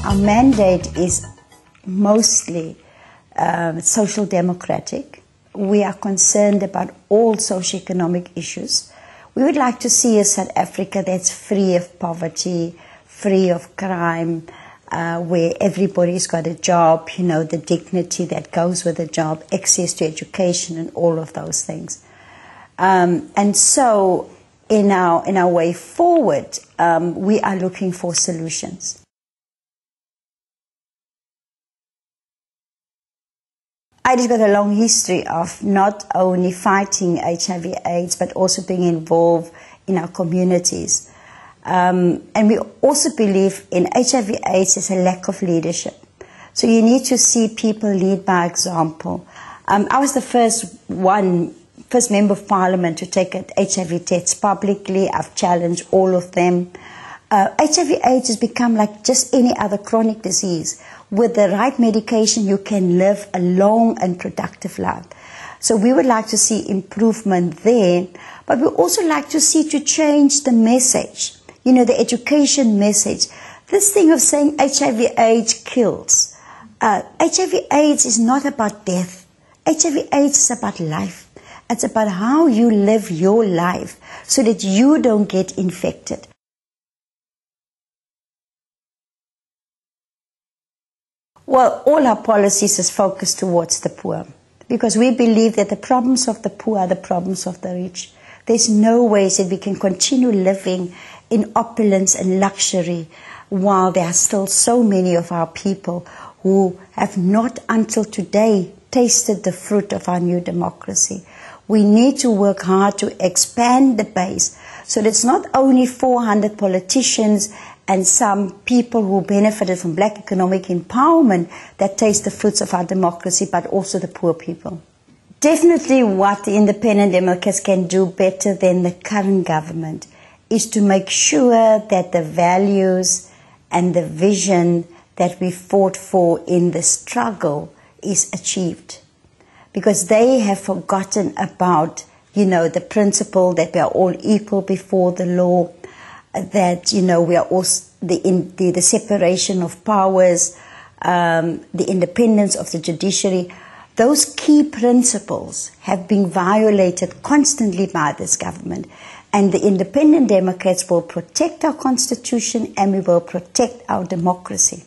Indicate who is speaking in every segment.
Speaker 1: Our mandate is mostly social democratic. We are concerned about all socioeconomic issues. We would like to see a South Africa that's free of poverty, free of crime, where everybody's got a job, you know, the dignity that goes with a job, access to education and all of those things. And so in our way forward, we are looking for solutions. ID's got a long history of not only fighting HIV/AIDS, but also being involved in our communities. And we also believe in HIV/AIDS as a lack of leadership. So you need to see people lead by example. I was the first member of parliament to take an HIV test publicly. I've challenged all of them. HIV/AIDS has become like just any other chronic disease. With the right medication, you can live a long and productive life. So we would like to see improvement there, but we also like to see to change the message, you know, the education message. This thing of saying HIV/AIDS kills. HIV/AIDS is not about death. HIV/AIDS is about life. It's about how you live your life so that you don't get infected. Well, all our policies is focused towards the poor, because we believe that the problems of the poor are the problems of the rich. There's no way that we can continue living in opulence and luxury while there are still so many of our people who have not until today tasted the fruit of our new democracy. We need to work hard to expand the base so that it's not only 400 politicians and some people who benefited from black economic empowerment that taste the fruits of our democracy, but also the poor people. Definitely what the Independent Democrats can do better than the current government is to make sure that the values and the vision that we fought for in the struggle is achieved. Because they have forgotten about, you know, the principle that we are all equal before the law, that, you know, we are also the separation of powers, the independence of the judiciary. Those key principles have been violated constantly by this government. And the Independent Democrats will protect our Constitution and we will protect our democracy.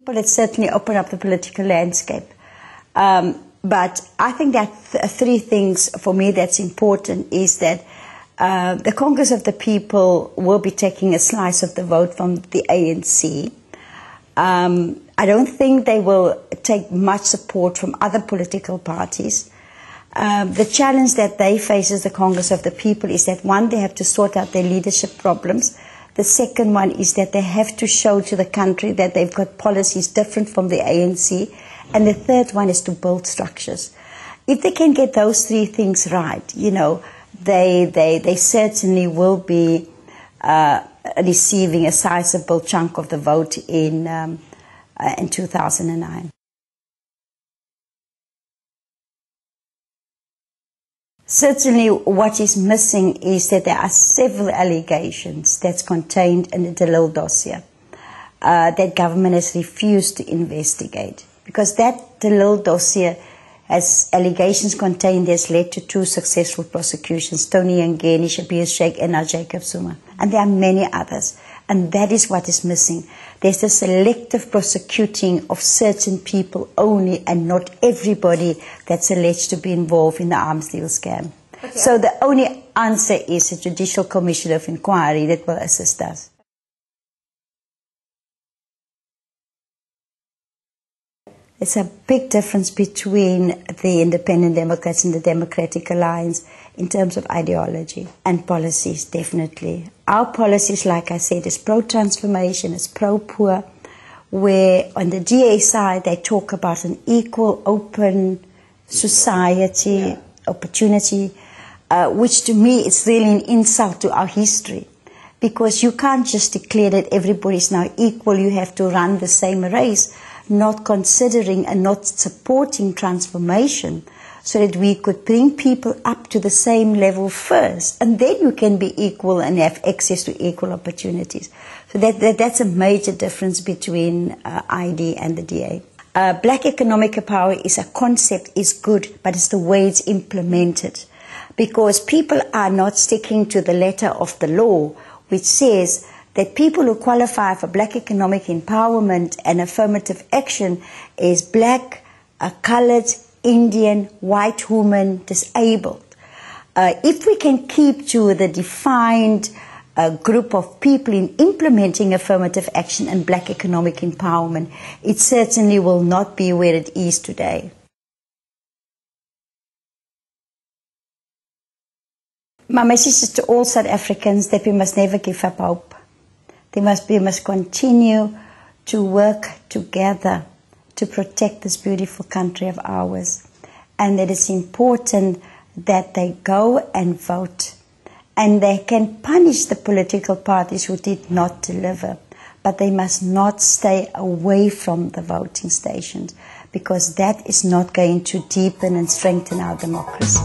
Speaker 1: Well, it's certainly opened up the political landscape. But I think that three things for me that's important is that the Congress of the People will be taking a slice of the vote from the ANC. I don't think they will take much support from other political parties. The challenge that they face as the Congress of the People is that, one, they have to sort out their leadership problems. The second one is that they have to show to the country that they've got policies different from the ANC. And the third one is to build structures. If they can get those three things right, you know, they certainly will be receiving a sizable chunk of the vote in 2009. Certainly what is missing is that there are several allegations that's contained in the De Lille dossier that government has refused to investigate. Because that De Lille dossier has allegations contained that's led to 2 successful prosecutions, Tony Ngeni, Shabir Sheikh, and now Jacob Zuma. And there are many others. And that is what is missing. There's the selective prosecuting of certain people only and not everybody that's alleged to be involved in the arms deal scam. Okay. So the only answer is a Judicial Commission of Inquiry that will assist us. It's a big difference between the Independent Democrats and the Democratic Alliance in terms of ideology and policies, definitely. Our policies, like I said, is pro-transformation, is pro-poor, where on the DA side they talk about an equal, open society, opportunity, which to me is really an insult to our history. because you can't just declare that everybody is now equal. You have to run the same race, not considering and not supporting transformation so that we could bring people up to the same level first, and then you can be equal and have access to equal opportunities. So that's a major difference between ID and the DA. Black economic power is a concept, is good, but it's the way it's implemented. Because people are not sticking to the letter of the law, which says that people who qualify for black economic empowerment and affirmative action is black, colored, Indian, white woman, disabled. If we can keep to the defined group of people in implementing affirmative action and black economic empowerment, it certainly will not be where it is today. My message is to all South Africans that we must never give up hope. We must continue to work together to protect this beautiful country of ours. And it is important that they go and vote. And they can punish the political parties who did not deliver. But they must not stay away from the voting stations, because that is not going to deepen and strengthen our democracy.